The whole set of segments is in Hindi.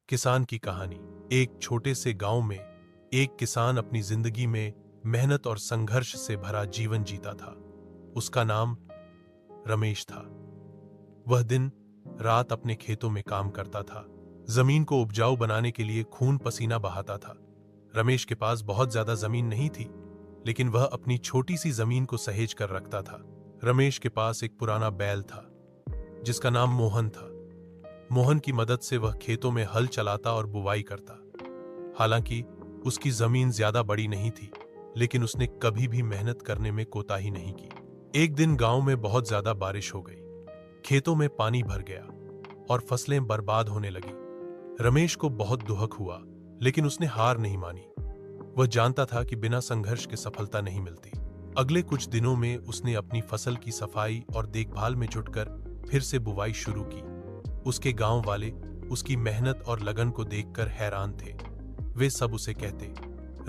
किसान की कहानी। एक छोटे से गांव में एक किसान अपनी जिंदगी में मेहनत और संघर्ष से भरा जीवन जीता था। उसका नाम रमेश था। वह दिन रात अपने खेतों में काम करता था, जमीन को उपजाऊ बनाने के लिए खून पसीना बहाता था। रमेश के पास बहुत ज्यादा जमीन नहीं थी, लेकिन वह अपनी छोटी सी जमीन को सहेज कर रखता था। रमेश के पास एक पुराना बैल था जिसका नाम मोहन था। मोहन की मदद से वह खेतों में हल चलाता और बुवाई करता। हालांकि उसकी जमीन ज्यादा बड़ी नहीं थी, लेकिन उसने कभी भी मेहनत करने में कोताही नहीं की। एक दिन गांव में बहुत ज्यादा बारिश हो गई, खेतों में पानी भर गया और फसलें बर्बाद होने लगी। रमेश को बहुत दुख हुआ, लेकिन उसने हार नहीं मानी। वह जानता था कि बिना संघर्ष के सफलता नहीं मिलती। अगले कुछ दिनों में उसने अपनी फसल की सफाई और देखभाल में जुटकर फिर से बुवाई शुरू की। उसके गांव वाले उसकी मेहनत और लगन को देखकर हैरान थे। वे सब उसे कहते,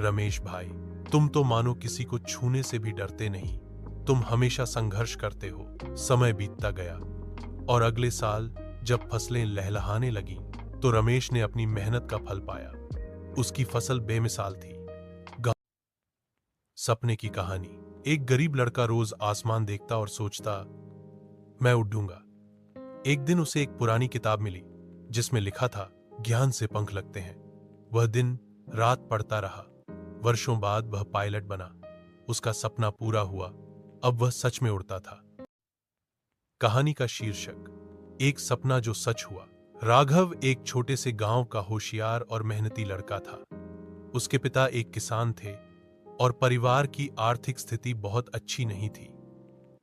रमेश भाई, तुम तो मानो किसी को छूने से भी डरते नहीं। तुम हमेशा संघर्ष करते हो। समय बीतता गया और अगले साल जब फसलें लहलहाने लगीं, तो रमेश ने अपनी मेहनत का फल पाया। उसकी फसल बेमिसाल थी। सपने की कहानी। एक गरीब लड़का रोज आसमान देखता और सोचता, मैं उड़ूंगा। एक दिन उसे एक पुरानी किताब मिली जिसमें लिखा था, ज्ञान से पंख लगते हैं। वह दिन रात पढ़ता रहा। वर्षों बाद वह पायलट बना। उसका सपना पूरा हुआ। अब वह सच में उड़ता था। कहानी का शीर्षक, एक सपना जो सच हुआ। राघव एक छोटे से गांव का होशियार और मेहनती लड़का था। उसके पिता एक किसान थे और परिवार की आर्थिक स्थिति बहुत अच्छी नहीं थी।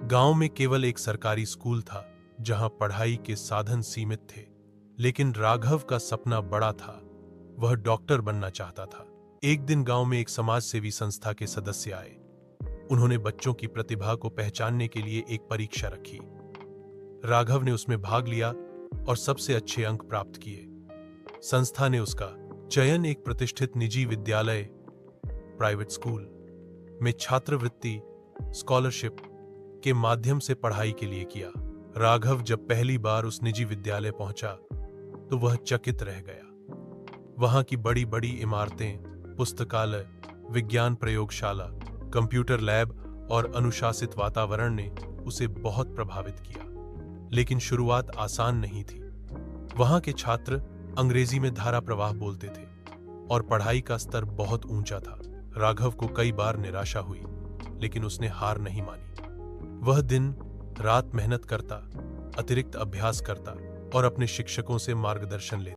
गांव में केवल एक सरकारी स्कूल था जहां पढ़ाई के साधन सीमित थे, लेकिन राघव का सपना बड़ा था। वह डॉक्टर बनना चाहता था। एक दिन गांव में एक समाज सेवी संस्था के सदस्य आए। उन्होंने बच्चों की प्रतिभा को पहचानने के लिए एक परीक्षा रखी। राघव ने उसमें भाग लिया और सबसे अच्छे अंक प्राप्त किए। संस्था ने उसका चयन एक प्रतिष्ठित निजी विद्यालय, प्राइवेट स्कूल में छात्रवृत्ति, स्कॉलरशिप के माध्यम से पढ़ाई के लिए किया। राघव जब पहली बार उस निजी विद्यालय पहुंचा तो वह चकित रह गया। वहां की बड़ी बड़ी इमारतें, पुस्तकालय, विज्ञान प्रयोगशाला, कंप्यूटर लैब और अनुशासित वातावरण ने उसे बहुत प्रभावित किया। लेकिन शुरुआत आसान नहीं थी। वहां के छात्र अंग्रेजी में धारा प्रवाह बोलते थे और पढ़ाई का स्तर बहुत ऊंचा था। राघव को कई बार निराशा हुई, लेकिन उसने हार नहीं मानी। वह दिन रात मेहनत करता, अतिरिक्त अभ्यास करता और अपने शिक्षकों से मार्गदर्शन लेता।